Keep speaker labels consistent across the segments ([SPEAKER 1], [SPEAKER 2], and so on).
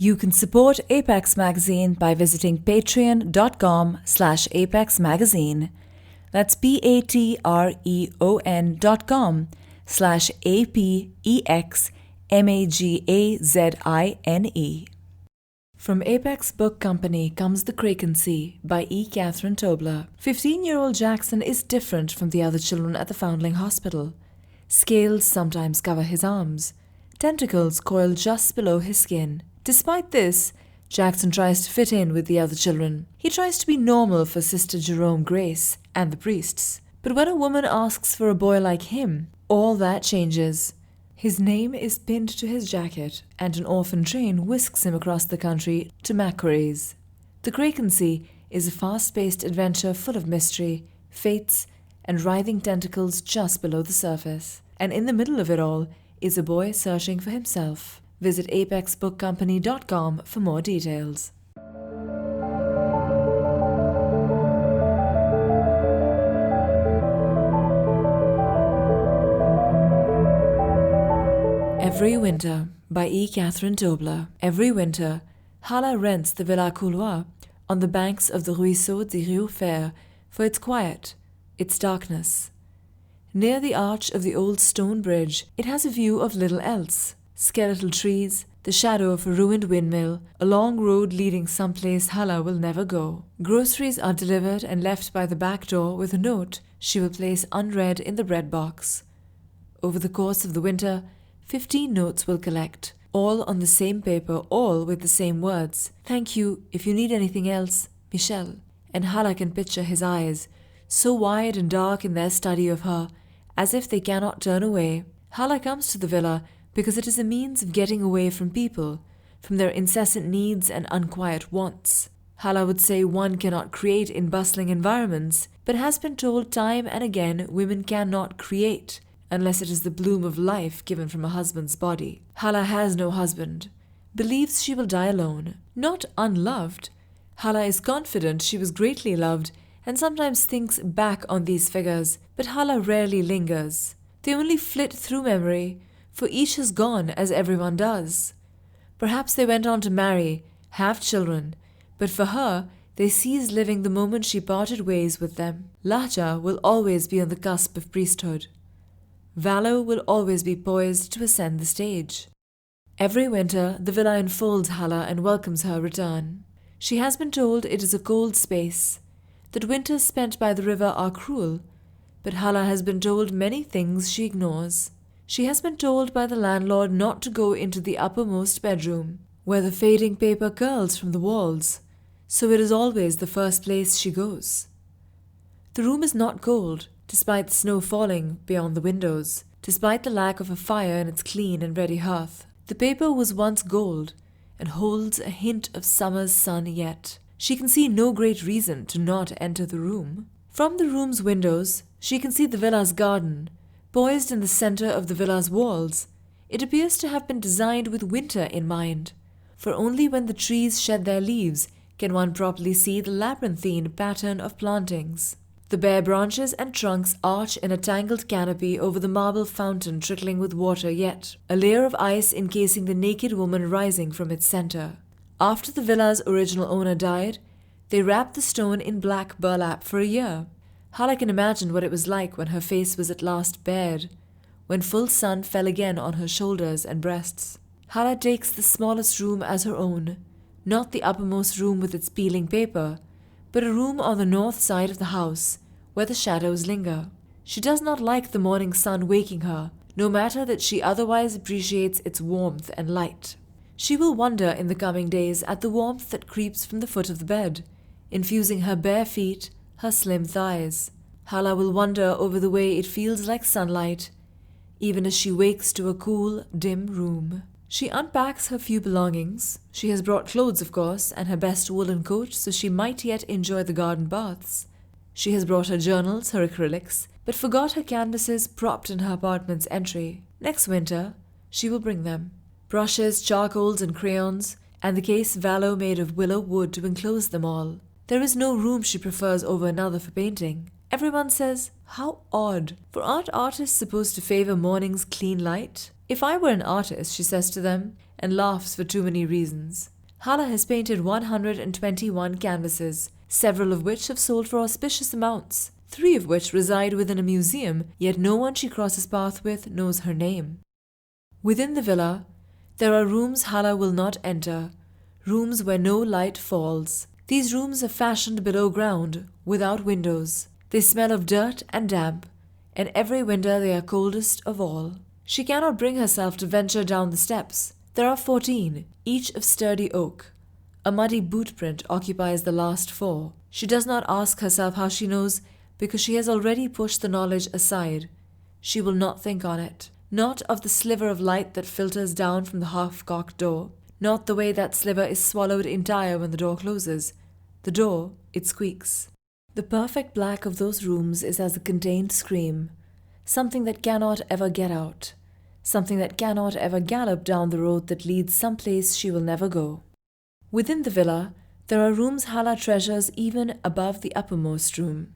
[SPEAKER 1] You can support Apex Magazine by visiting patreon.com/Apex Magazine. That's patreon.com/APEXMAGAZINE. From Apex Book Company comes The Krakency by E. Catherine Tobler. 15-year-old Jackson is different from the other children at the Foundling Hospital. Scales sometimes cover his arms. Tentacles coil just below his skin. Despite this, Jackson tries to fit in with the other children. He tries to be normal for Sister Jerome Grace and the priests. But when a woman asks for a boy like him, all that changes. His name is pinned to his jacket, and an orphan train whisks him across the country to Macquarie's. The Krakency is a fast-paced adventure full of mystery, fates, and writhing tentacles just below the surface. And in the middle of it all is a boy searching for himself. Visit apexbookcompany.com for more details. Every Winter by E. Catherine Tobler. Every winter, Hala rents the Villa Couloir on the banks of the Ruisseau des Rieux Fer for its quiet, its darkness. Near the arch of the old stone bridge, it has a view of little else. Skeletal trees, the shadow of a ruined windmill, a long road leading someplace Hala will never go. Groceries are delivered and left by the back door with a note she will place unread in the bread box. Over the course of the winter, 15 notes will collect, all on the same paper, all with the same words. Thank you, if you need anything else, Michel. And Hala can picture his eyes, so wide and dark in their study of her, as if they cannot turn away. Hala comes to the villa because it is a means of getting away from people, from their incessant needs and unquiet wants. Hala would say one cannot create in bustling environments, but has been told time and again women cannot create, unless it is the bloom of life given from a husband's body. Hala has no husband, believes she will die alone, not unloved. Hala is confident she was greatly loved and sometimes thinks back on these figures, but Hala rarely lingers. They only flit through memory, for each has gone as everyone does. Perhaps they went on to marry, have children, but for her, they ceased living the moment she parted ways with them. Lahja will always be on the cusp of priesthood. Valor will always be poised to ascend the stage. Every winter, the villa enfolds Hala and welcomes her return. She has been told it is a cold space, that winters spent by the river are cruel, but Hala has been told many things she ignores. She has been told by the landlord not to go into the uppermost bedroom, where the fading paper curls from the walls, so it is always the first place she goes. The room is not cold, despite the snow falling beyond the windows, despite the lack of a fire in its clean and ready hearth. The paper was once gold, and holds a hint of summer's sun yet. She can see no great reason to not enter the room. From the room's windows, she can see the villa's garden, poised in the center of the villa's walls. It appears to have been designed with winter in mind, for only when the trees shed their leaves can one properly see the labyrinthine pattern of plantings. The bare branches and trunks arch in a tangled canopy over the marble fountain trickling with water yet, a layer of ice encasing the naked woman rising from its center. After the villa's original owner died, they wrapped the stone in black burlap for a year. Hala can imagine what it was like when her face was at last bared, when full sun fell again on her shoulders and breasts. Hala takes the smallest room as her own, not the uppermost room with its peeling paper, but a room on the north side of the house, where the shadows linger. She does not like the morning sun waking her, no matter that she otherwise appreciates its warmth and light. She will wonder in the coming days at the warmth that creeps from the foot of the bed, infusing her bare feet, her slim thighs. Hala will wonder over the way it feels like sunlight, even as she wakes to a cool, dim room. She unpacks her few belongings. She has brought clothes, of course, and her best woolen coat, so she might yet enjoy the garden baths. She has brought her journals, her acrylics, but forgot her canvases propped in her apartment's entry. Next winter, she will bring them. Brushes, charcoals, and crayons, and the case vallow made of willow wood to enclose them all. There is no room she prefers over another for painting. Everyone says, how odd, for aren't artists supposed to favor morning's clean light? If I were an artist, she says to them, and laughs for too many reasons. Hala has painted 121 canvases, several of which have sold for auspicious amounts, 3 of which reside within a museum, yet no one she crosses paths with knows her name. Within the villa, there are rooms Hala will not enter, rooms where no light falls. These rooms are fashioned below ground, without windows. They smell of dirt and damp, and every winter they are coldest of all. She cannot bring herself to venture down the steps. There are 14, each of sturdy oak. A muddy boot print occupies the last 4. She does not ask herself how she knows, because she has already pushed the knowledge aside. She will not think on it. Not of the sliver of light that filters down from the half-cocked door. Not the way that sliver is swallowed entire when the door closes. The door, it squeaks. The perfect black of those rooms is as a contained scream, something that cannot ever get out, something that cannot ever gallop down the road that leads someplace she will never go. Within the villa, there are rooms Hala treasures even above the uppermost room.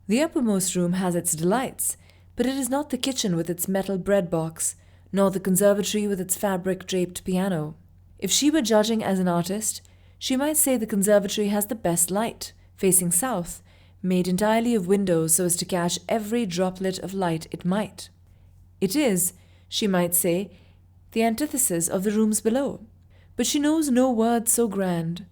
[SPEAKER 1] The uppermost room has its delights, but it is not the kitchen with its metal bread box, nor the conservatory with its fabric-draped piano. If she were judging as an artist, she might say the conservatory has the best light, facing south, made entirely of windows so as to catch every droplet of light it might. It is, she might say, the antithesis of the rooms below, but she knows no word so grand.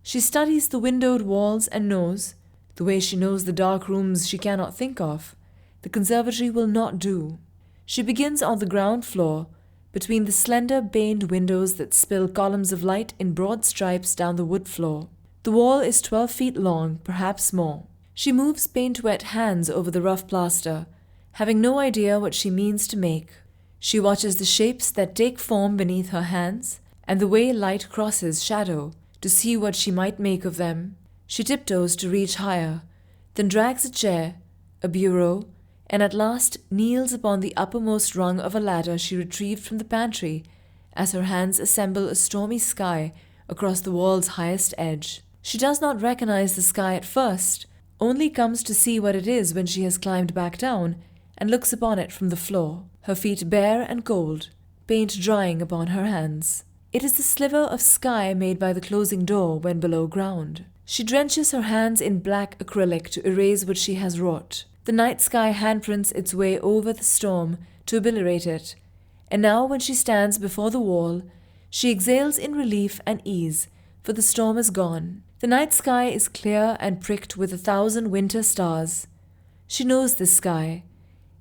[SPEAKER 1] She studies the windowed walls and knows, the way she knows the dark rooms she cannot think of, the conservatory will not do. She begins on the ground floor, between the slender baned windows that spill columns of light in broad stripes down the wood floor. The wall is 12 feet long, perhaps more. She moves paint-wet hands over the rough plaster, having no idea what she means to make. She watches the shapes that take form beneath her hands, and the way light crosses shadow, to see what she might make of them. She tiptoes to reach higher, then drags a chair, a bureau, and at last kneels upon the uppermost rung of a ladder she retrieved from the pantry, as her hands assemble a stormy sky across the wall's highest edge. She does not recognize the sky at first, only comes to see what it is when she has climbed back down and looks upon it from the floor, her feet bare and cold, paint drying upon her hands. It is the sliver of sky made by the closing door when below ground. She drenches her hands in black acrylic to erase what she has wrought. The night sky handprints its way over the storm to obliterate it, and now when she stands before the wall, she exhales in relief and ease, for the storm is gone. The night sky is clear and pricked with 1,000 winter stars. She knows this sky.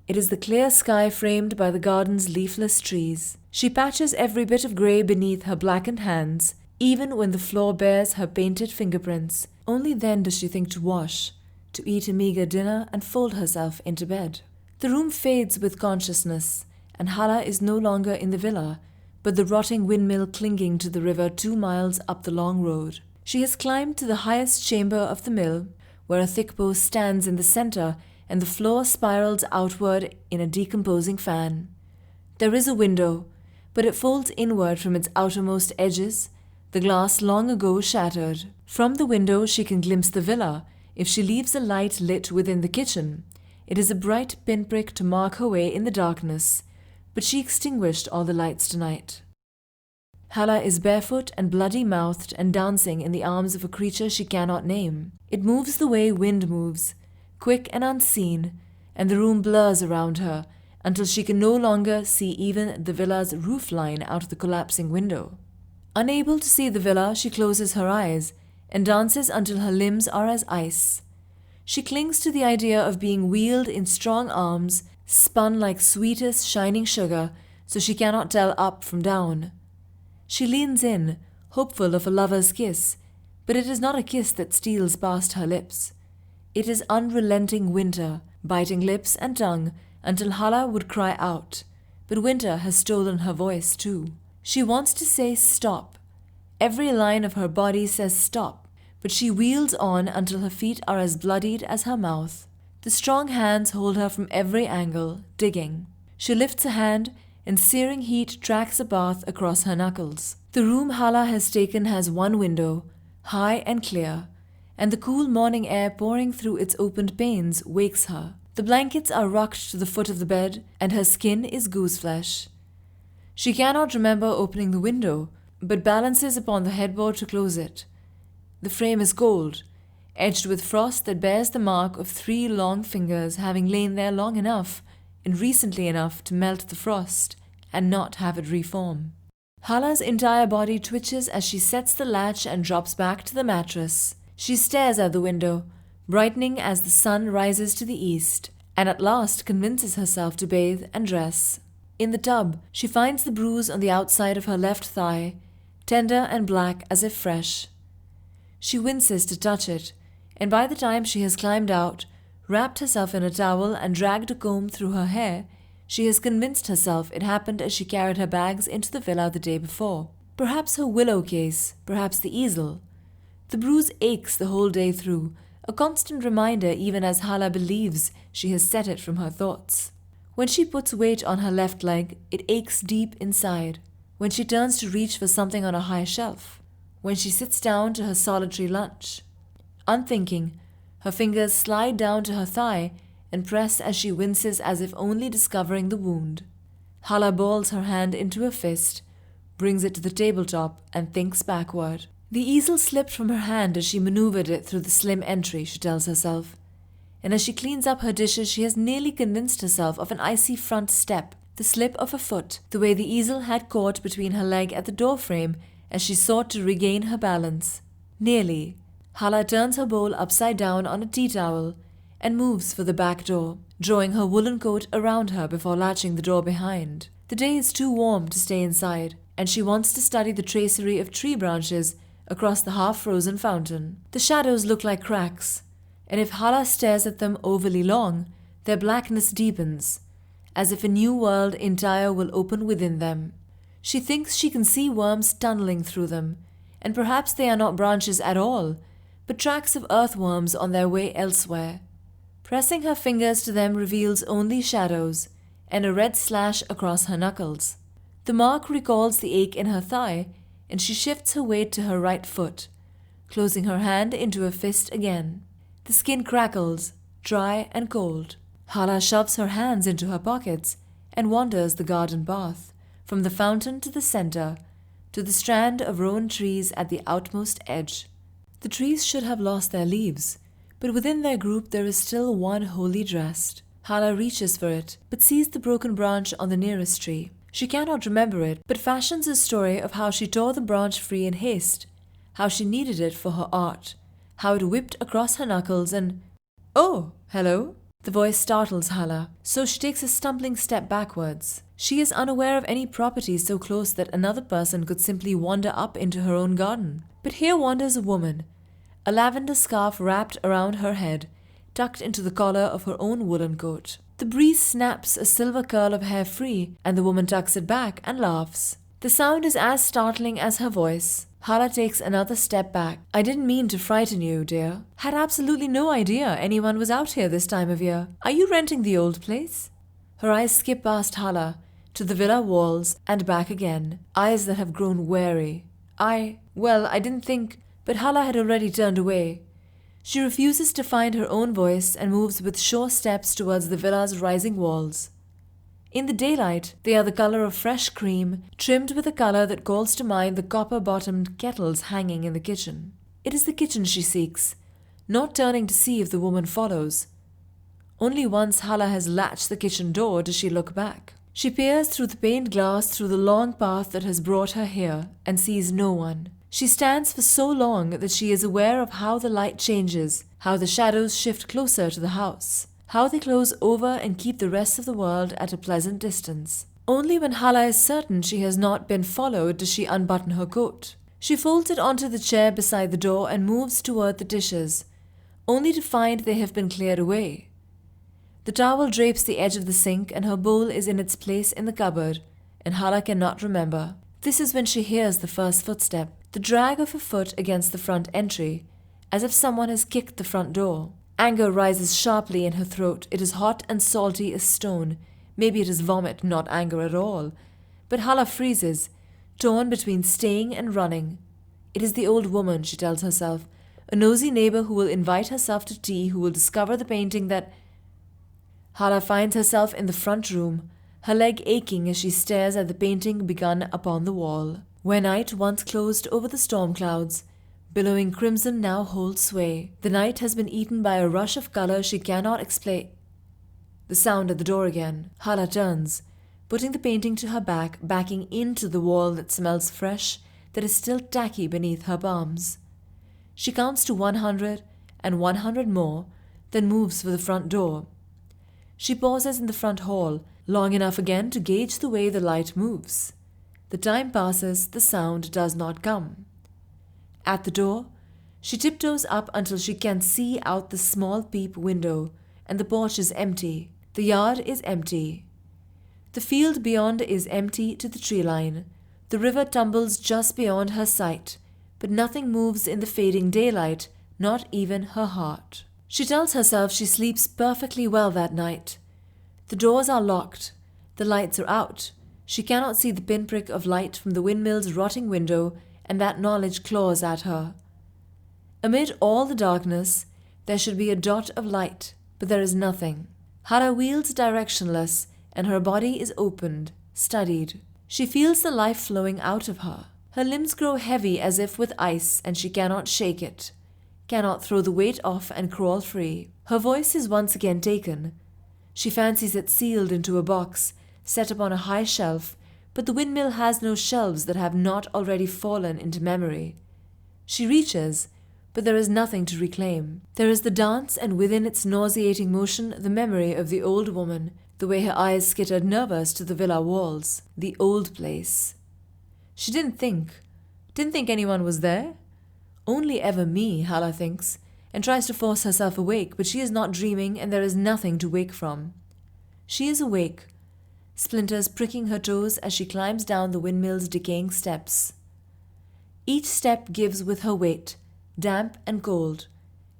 [SPEAKER 1] It is the clear sky framed by the garden's leafless trees. She patches every bit of grey beneath her blackened hands, even when the floor bears her painted fingerprints. Only then does she think to wash, to eat a meagre dinner and fold herself into bed. The room fades with consciousness, and Hala is no longer in the villa, but the rotting windmill clinging to the river 2 miles up the long road. She has climbed to the highest chamber of the mill, where a thick post stands in the center and the floor spirals outward in a decomposing fan. There is a window, but it folds inward from its outermost edges, the glass long ago shattered. From the window she can glimpse the villa, if she leaves a light lit within the kitchen. It is a bright pinprick to mark her way in the darkness, but she extinguished all the lights tonight. Hala is barefoot and bloody-mouthed and dancing in the arms of a creature she cannot name. It moves the way wind moves, quick and unseen, and the room blurs around her until she can no longer see even the villa's roof line out of the collapsing window. Unable to see the villa, she closes her eyes and dances until her limbs are as ice. She clings to the idea of being wheeled in strong arms, spun like sweetest shining sugar, so she cannot tell up from down. She leans in, hopeful of a lover's kiss, but it is not a kiss that steals past her lips. It is unrelenting winter, biting lips and tongue until Hala would cry out, but winter has stolen her voice too. She wants to say stop. Every line of her body says stop, but she wheels on until her feet are as bloodied as her mouth. The strong hands hold her from every angle, digging. She lifts a hand, and searing heat tracks a path across her knuckles. The room Hala has taken has one window, high and clear, and the cool morning air pouring through its opened panes wakes her. The blankets are rocked to the foot of the bed, and her skin is gooseflesh. She cannot remember opening the window, but balances upon the headboard to close it. The frame is gold, edged with frost that bears the mark of 3 long fingers having lain there long enough and recently enough to melt the frost and not have it reform. Hala's entire body twitches as she sets the latch and drops back to the mattress. She stares at the window, brightening as the sun rises to the east, and at last convinces herself to bathe and dress. In the tub, she finds the bruise on the outside of her left thigh, tender and black as if fresh. She winces to touch it, and by the time she has climbed out, wrapped herself in a towel and dragged a comb through her hair, she has convinced herself it happened as she carried her bags into the villa the day before. Perhaps her willow case, perhaps the easel. The bruise aches the whole day through, a constant reminder even as Hala believes she has set it from her thoughts. When she puts weight on her left leg, it aches deep inside. When she turns to reach for something on a high shelf. When she sits down to her solitary lunch. Unthinking, her fingers slide down to her thigh and press as she winces as if only discovering the wound. Hala balls her hand into a fist, brings it to the tabletop, and thinks backward. The easel slipped from her hand as she maneuvered it through the slim entry, she tells herself. And as she cleans up her dishes, she has nearly convinced herself of an icy front step, the slip of a foot, the way the easel had caught between her leg at the doorframe as she sought to regain her balance. Nearly. Hala turns her bowl upside down on a tea towel and moves for the back door, drawing her woolen coat around her before latching the door behind. The day is too warm to stay inside, and she wants to study the tracery of tree branches across the half-frozen fountain. The shadows look like cracks, and if Hala stares at them overly long, their blackness deepens, as if a new world entire will open within them. She thinks she can see worms tunneling through them, and perhaps they are not branches at all, but tracks of earthworms on their way elsewhere. Pressing her fingers to them reveals only shadows, and a red slash across her knuckles. The mark recalls the ache in her thigh, and she shifts her weight to her right foot, closing her hand into a fist again. The skin crackles, dry and cold. Hala shoves her hands into her pockets and wanders the garden path, from the fountain to the center, to the strand of rowan trees at the outmost edge. The trees should have lost their leaves, but within their group there is still one wholly dressed. Hala reaches for it, but sees the broken branch on the nearest tree. She cannot remember it, but fashions a story of how she tore the branch free in haste, how she needed it for her art, how it whipped across her knuckles and... "Oh, hello!" The voice startles Hala, so she takes a stumbling step backwards. She is unaware of any property so close that another person could simply wander up into her own garden. But here wanders a woman, a lavender scarf wrapped around her head, tucked into the collar of her own woolen coat. The breeze snaps a silver curl of hair free, and the woman tucks it back and laughs. The sound is as startling as her voice. Hala takes another step back. "I didn't mean to frighten you, dear. Had absolutely no idea anyone was out here this time of year. Are you renting the old place?" Her eyes skip past Hala, to the villa walls, and back again. Eyes that have grown wary. I didn't think..." But Hala had already turned away. She refuses to find her own voice and moves with sure steps towards the villa's rising walls. In the daylight, they are the color of fresh cream, trimmed with a color that calls to mind the copper-bottomed kettles hanging in the kitchen. It is the kitchen she seeks, not turning to see if the woman follows. Only once Hala has latched the kitchen door does she look back. She peers through the paned glass through the long path that has brought her here and sees no one. She stands for so long that she is aware of how the light changes, how the shadows shift closer to the house, how they close over and keep the rest of the world at a pleasant distance. Only when Hala is certain she has not been followed does she unbutton her coat. She folds it onto the chair beside the door and moves toward the dishes, only to find they have been cleared away. The towel drapes the edge of the sink and her bowl is in its place in the cupboard, and Hala cannot remember. This is when she hears the first footstep, the drag of a foot against the front entry, as if someone has kicked the front door. Anger rises sharply in her throat. It is hot and salty as stone. Maybe it is vomit, not anger at all. But Hala freezes, torn between staying and running. It is the old woman, she tells herself, a nosy neighbor who will invite herself to tea, who will discover the painting that... Hala finds herself in the front room, her leg aching as she stares at the painting begun upon the wall. Where night once closed over the storm clouds, billowing crimson now holds sway. The night has been eaten by a rush of color she cannot explain. The sound at the door again. Hala turns, putting the painting to her back, backing into the wall that smells fresh, that is still tacky beneath her palms. She counts to 100 and 100 more, then moves for the front door. She pauses in the front hall, long enough again to gauge the way the light moves. The time passes, the sound does not come. At the door, she tiptoes up until she can see out the small peep window, and the porch is empty. The yard is empty. The field beyond is empty to the tree line. The river tumbles just beyond her sight, but nothing moves in the fading daylight, not even her heart. She tells herself she sleeps perfectly well that night. The doors are locked. The lights are out. She cannot see the pinprick of light from the windmill's rotting window, and that knowledge claws at her. Amid all the darkness, there should be a dot of light, but there is nothing. Hala wields directionless, and her body is opened, studied. She feels the life flowing out of her. Her limbs grow heavy as if with ice, and she cannot shake it, cannot throw the weight off and crawl free. Her voice is once again taken. She fancies it sealed into a box, set upon a high shelf, but the windmill has no shelves that have not already fallen into memory. She reaches, but there is nothing to reclaim. There is the dance, and within its nauseating motion the memory of the old woman, the way her eyes skittered nervous to the villa walls. The old place. She didn't think anyone was there. Only ever me, Hala thinks, and tries to force herself awake, but she is not dreaming, and there is nothing to wake from. She is awake, splinters pricking her toes as she climbs down the windmill's decaying steps. Each step gives with her weight, damp and cold,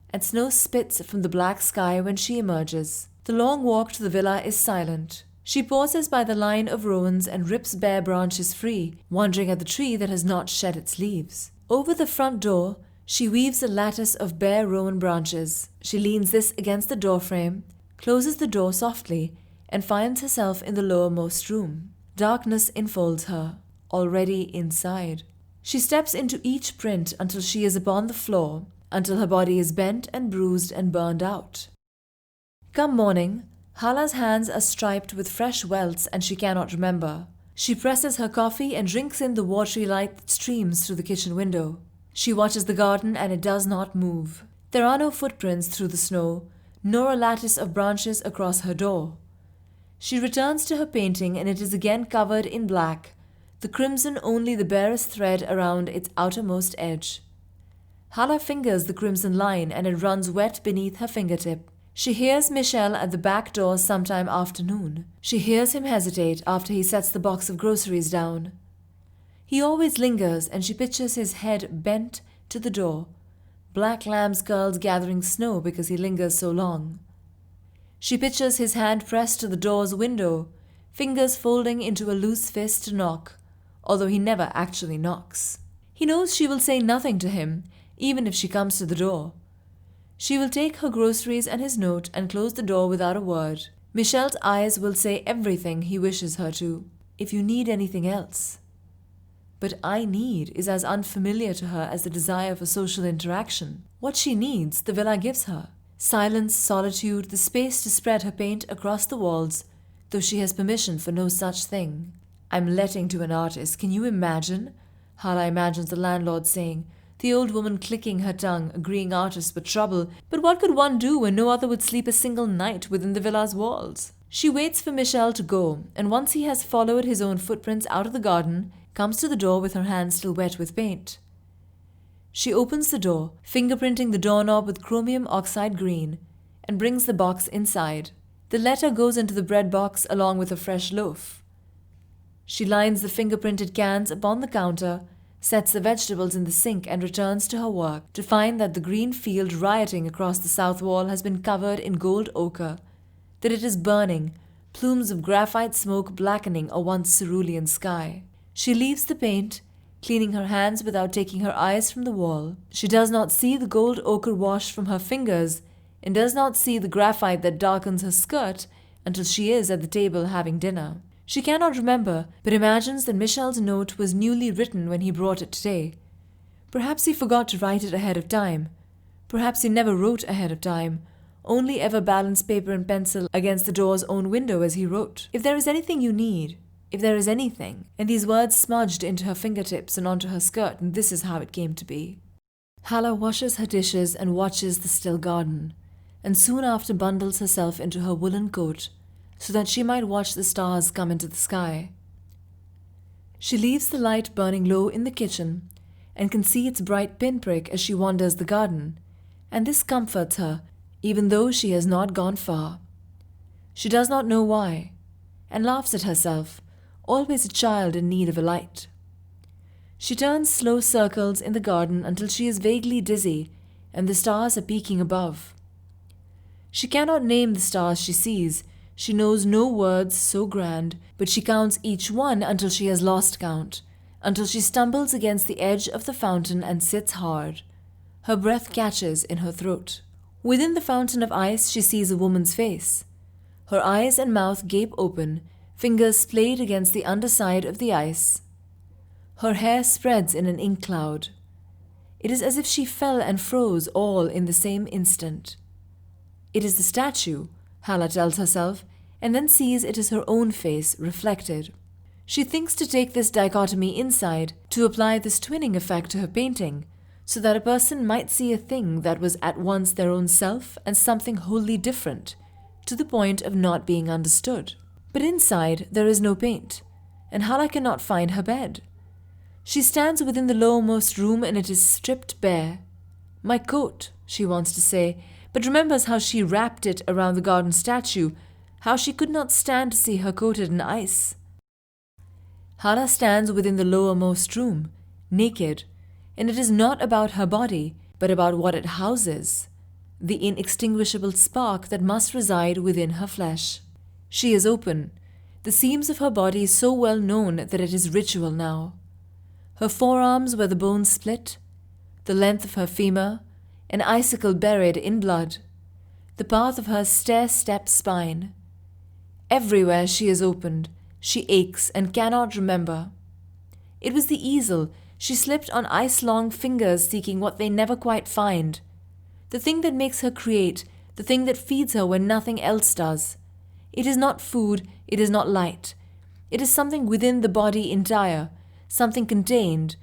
[SPEAKER 1] and snow spits from the black sky when she emerges. The long walk to the villa is silent. She pauses by the line of rowans and rips bare branches free, wondering at the tree that has not shed its leaves. Over the front door, she weaves a lattice of bare rowan branches. She leans this against the doorframe, closes the door softly, and finds herself in the lowermost room. Darkness enfolds her, already inside. She steps into each print until she is upon the floor, until her body is bent and bruised and burned out. Come morning, Hala's hands are striped with fresh welts and she cannot remember. She presses her coffee and drinks in the watery light that streams through the kitchen window. She watches the garden and it does not move. There are no footprints through the snow, nor a lattice of branches across her door. She returns to her painting and it is again covered in black, the crimson only the barest thread around its outermost edge. Hala fingers the crimson line and it runs wet beneath her fingertip. She hears Michel at the back door sometime afternoon. She hears him hesitate after he sets the box of groceries down. He always lingers and she pictures his head bent to the door, black lamb's curls gathering snow because he lingers so long. She pictures his hand pressed to the door's window, fingers folding into a loose fist to knock, although he never actually knocks. He knows she will say nothing to him, even if she comes to the door. She will take her groceries and his note and close the door without a word. Michel's eyes will say everything he wishes her to. If you need anything else. But I need is as unfamiliar to her as the desire for social interaction. What she needs, the villa gives her. Silence, solitude, the space to spread her paint across the walls, though she has permission for no such thing. I'm letting to an artist. Can you imagine? Hala imagines the landlord saying, the old woman clicking her tongue, agreeing artists were trouble, but what could one do when no other would sleep a single night within the villa's walls? She waits for Michel to go, and once he has followed his own footprints out of the garden, comes to the door with her hands still wet with paint. She opens the door, fingerprinting the doorknob with chromium oxide green, and brings the box inside. The letter goes into the bread box along with a fresh loaf. She lines the fingerprinted cans upon the counter, sets the vegetables in the sink and returns to her work to find that the green field rioting across the south wall has been covered in gold ochre, that it is burning, plumes of graphite smoke blackening a once cerulean sky. She leaves the paint, cleaning her hands without taking her eyes from the wall. She does not see the gold ochre wash from her fingers and does not see the graphite that darkens her skirt until she is at the table having dinner. She cannot remember, but imagines that Michel's note was newly written when he brought it today. Perhaps he forgot to write it ahead of time. Perhaps he never wrote ahead of time, only ever balanced paper and pencil against the door's own window as he wrote. If there is anything you need, if there is anything, and these words smudged into her fingertips and onto her skirt, and this is how it came to be. Hala washes her dishes and watches the still garden, and soon after bundles herself into her woolen coat so that she might watch the stars come into the sky. She leaves the light burning low in the kitchen and can see its bright pinprick as she wanders the garden, and this comforts her even though she has not gone far. She does not know why, and laughs at herself, always a child in need of a light. She turns slow circles in the garden until she is vaguely dizzy and the stars are peeking above. She cannot name the stars she sees. She knows no words so grand, but she counts each one until she has lost count, until she stumbles against the edge of the fountain and sits hard. Her breath catches in her throat. Within the fountain of ice she sees a woman's face. Her eyes and mouth gape open, fingers splayed against the underside of the ice. Her hair spreads in an ink cloud. It is as if she fell and froze all in the same instant. It is the statue, Hala tells herself, and then sees it is her own face reflected. She thinks to take this dichotomy inside, to apply this twinning effect to her painting, so that a person might see a thing that was at once their own self and something wholly different, to the point of not being understood. But inside there is no paint, and Hala cannot find her bed. She stands within the lowermost room and it is stripped bare. "My coat," she wants to say, but remembers how she wrapped it around the garden statue, how she could not stand to see her coated in ice. Hala stands within the lowermost room, naked, and it is not about her body, but about what it houses, the inextinguishable spark that must reside within her flesh. She is open, the seams of her body so well known that it is ritual now. Her forearms where the bones split, the length of her femur, an icicle buried in blood, the path of her stair-step spine. Everywhere she is opened, she aches and cannot remember. It was the easel. She slipped on ice-long fingers seeking what they never quite find. The thing that makes her create, the thing that feeds her when nothing else does. It is not food, it is not light. It is something within the body entire, something contained.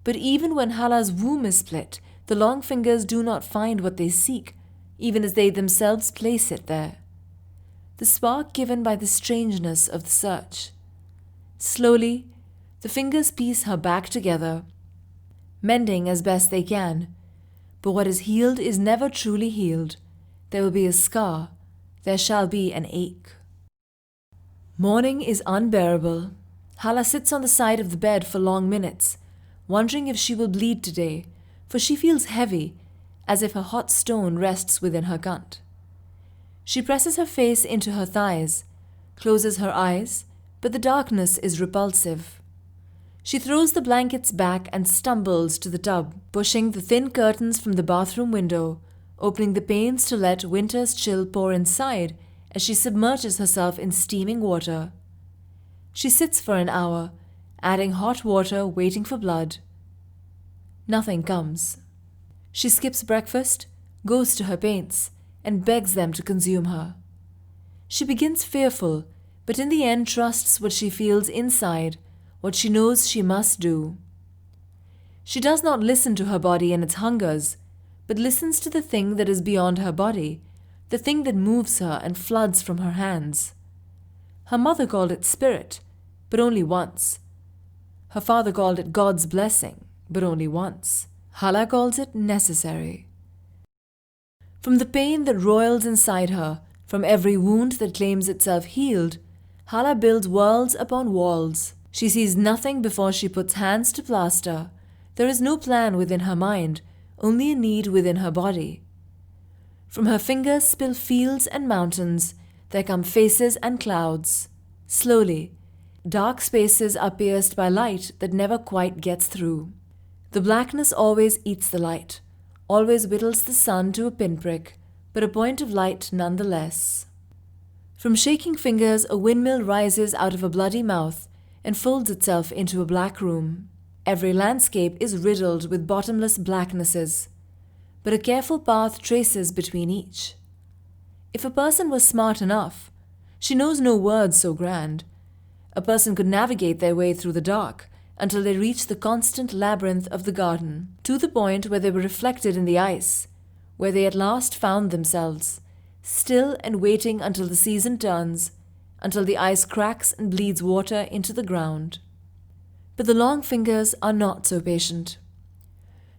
[SPEAKER 1] But even when Hala's womb is split, the long fingers do not find what they seek, even as they themselves place it there. The spark given by the strangeness of the search. Slowly, the fingers piece her back together, mending as best they can. But what is healed is never truly healed. There will be a scar. There shall be an ache. Morning is unbearable. Hala sits on the side of the bed for long minutes, wondering if she will bleed today, for she feels heavy, as if a hot stone rests within her gut. She presses her face into her thighs, closes her eyes, but the darkness is repulsive. She throws the blankets back and stumbles to the tub, pushing the thin curtains from the bathroom window, opening the panes to let winter's chill pour inside as she submerges herself in steaming water. She sits for an hour, adding hot water, waiting for blood. Nothing comes. She skips breakfast, goes to her paints, and begs them to consume her. She begins fearful, but in the end trusts what she feels inside, what she knows she must do. She does not listen to her body and its hungers, but listens to the thing that is beyond her body, the thing that moves her and floods from her hands. Her mother called it spirit, but only once. Her father called it God's blessing, but only once. Hala calls it necessary. From the pain that roils inside her, from every wound that claims itself healed, Hala builds worlds upon walls. She sees nothing before she puts hands to plaster. There is no plan within her mind, only a need within her body. From her fingers spill fields and mountains. There come faces and clouds. Slowly, dark spaces are pierced by light that never quite gets through. The blackness always eats the light, always whittles the sun to a pinprick, but a point of light nonetheless. From shaking fingers, a windmill rises out of a bloody mouth and folds itself into a black room. Every landscape is riddled with bottomless blacknesses, but a careful path traces between each. If a person was smart enough, she knows no words so grand, a person could navigate their way through the dark until they reached the constant labyrinth of the garden, to the point where they were reflected in the ice, where they at last found themselves, still and waiting until the season turns, until the ice cracks and bleeds water into the ground. But the long fingers are not so patient.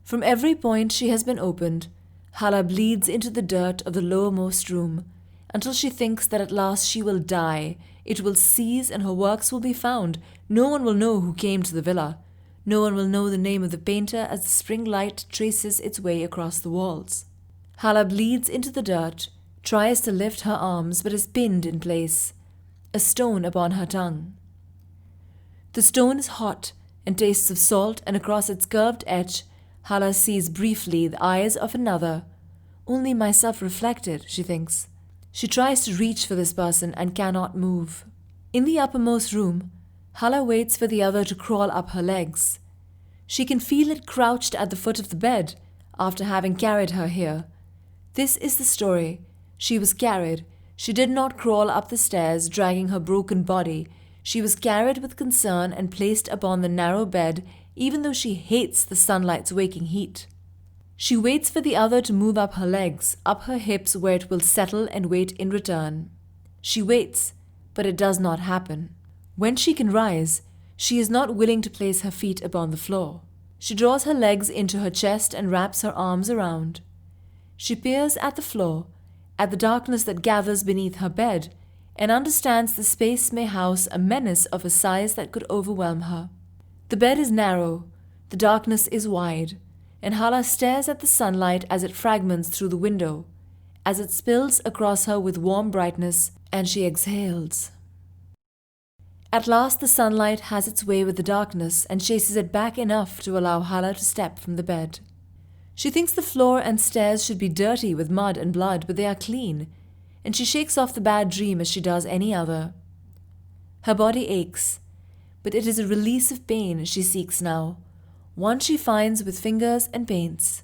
[SPEAKER 1] From every point she has been opened, Hala bleeds into the dirt of the lowermost room, until she thinks that at last she will die, it will cease and her works will be found. No one will know who came to the villa. No one will know the name of the painter as the spring light traces its way across the walls. Hala bleeds into the dirt, tries to lift her arms, but is pinned in place, a stone upon her tongue. The stone is hot and tastes of salt, and across its curved edge, Hala sees briefly the eyes of another. Only myself reflected, she thinks. She tries to reach for this person and cannot move. In the uppermost room, Hala waits for the other to crawl up her legs. She can feel it crouched at the foot of the bed after having carried her here. This is the story. She was carried. She did not crawl up the stairs dragging her broken body. She was carried with concern and placed upon the narrow bed, even though she hates the sunlight's waking heat. She waits for the other to move up her legs, up her hips where it will settle and wait in return. She waits, but it does not happen. When she can rise, she is not willing to place her feet upon the floor. She draws her legs into her chest and wraps her arms around. She peers at the floor, at the darkness that gathers beneath her bed, and understands the space may house a menace of a size that could overwhelm her. The bed is narrow, the darkness is wide, and Hala stares at the sunlight as it fragments through the window, as it spills across her with warm brightness, and she exhales. At last the sunlight has its way with the darkness and chases it back enough to allow Hala to step from the bed. She thinks the floor and stairs should be dirty with mud and blood, but they are clean, and she shakes off the bad dream as she does any other. Her body aches, but it is a release of pain she seeks now, one she finds with fingers and paints.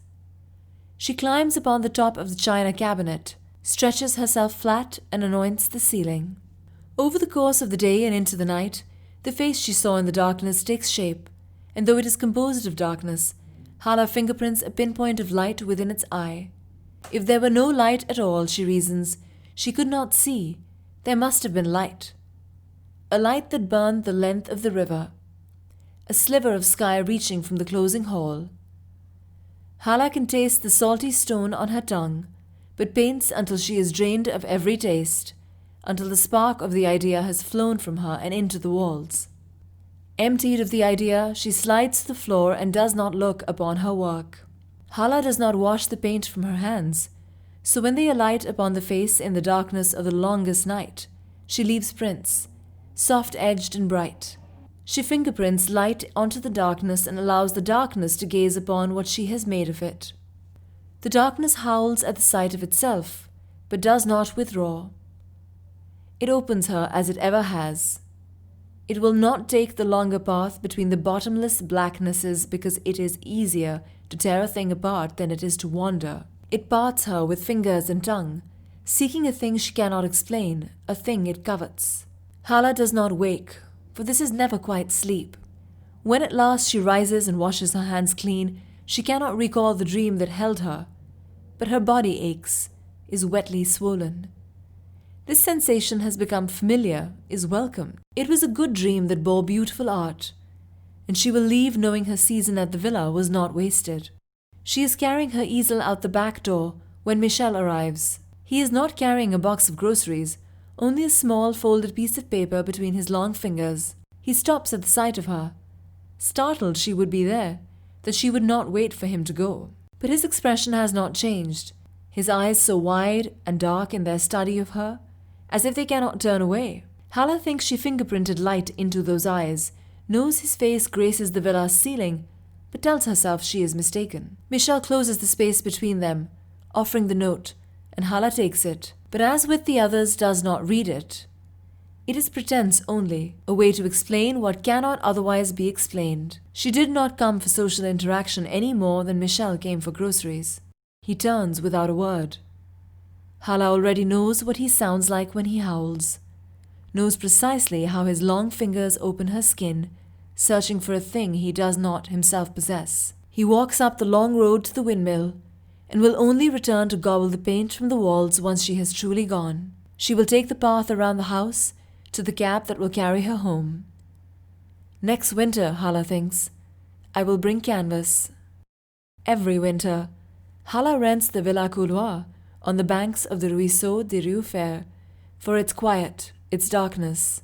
[SPEAKER 1] She climbs upon the top of the china cabinet, stretches herself flat, and anoints the ceiling. Over the course of the day and into the night, the face she saw in the darkness takes shape, and though it is composed of darkness, Hala fingerprints a pinpoint of light within its eye. If there were no light at all, she reasons, she could not see. There must have been light. A light that burned the length of the river. A sliver of sky reaching from the closing hall. Hala can taste the salty stone on her tongue, but paints until she is drained of every taste, until the spark of the idea has flown from her and into the walls. Emptied of the idea, she slides to the floor and does not look upon her work. Hala does not wash the paint from her hands, so when they alight upon the face in the darkness of the longest night, she leaves prints, soft-edged and bright. She fingerprints light onto the darkness and allows the darkness to gaze upon what she has made of it. The darkness howls at the sight of itself, but does not withdraw. It opens her as it ever has. It will not take the longer path between the bottomless blacknesses because it is easier to tear a thing apart than it is to wander. It parts her with fingers and tongue, seeking a thing she cannot explain, a thing it covets. Hala does not wake, for this is never quite sleep. When at last she rises and washes her hands clean, she cannot recall the dream that held her, but her body aches, is wetly swollen. This sensation has become familiar, is welcome. It was a good dream that bore beautiful art, and she will leave knowing her season at the villa was not wasted. She is carrying her easel out the back door when Michel arrives. He is not carrying a box of groceries, only a small folded piece of paper between his long fingers. He stops at the sight of her. Startled she would be there, that she would not wait for him to go. But his expression has not changed, his eyes so wide and dark in their study of her, as if they cannot turn away. Hala thinks she fingerprinted light into those eyes, knows his face graces the villa's ceiling, but tells herself she is mistaken. Michel closes the space between them, offering the note, and Hala takes it, but as with the others does not read it. It is pretense only, a way to explain what cannot otherwise be explained. She did not come for social interaction any more than Michel came for groceries. He turns without a word. Hala already knows what he sounds like when he howls, knows precisely how his long fingers open her skin, searching for a thing he does not himself possess. He walks up the long road to the windmill, and will only return to gobble the paint from the walls once she has truly gone. She will take the path around the house to the cab that will carry her home. Next winter, Hala thinks, I will bring canvas. Every winter, Hala rents the Villa Couloir on the banks of the Ruisseau des Rieux Fer for its quiet, its darkness.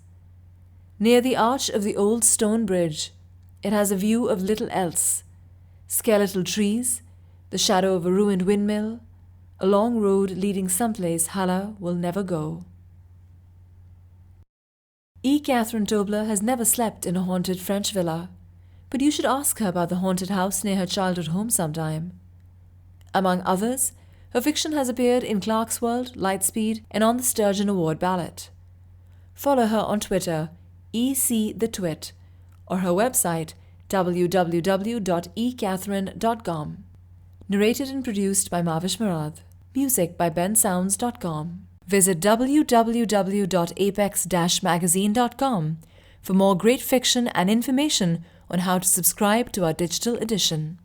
[SPEAKER 1] Near the arch of the old stone bridge, it has a view of little else: skeletal trees, the shadow of a ruined windmill, a long road leading someplace Hala will never go. E. Catherine Tobler has never slept in a haunted French villa, but you should ask her about the haunted house near her childhood home sometime. Among others, her fiction has appeared in Clarkesworld, Lightspeed, and on the Sturgeon Award ballot. Follow her on Twitter, ECTheTwit, or her website, www.ecatherine.com. Narrated and produced by Mahvesh Murad. Music by bensounds.com. Visit www.apex-magazine.com for more great fiction and information on how to subscribe to our digital edition.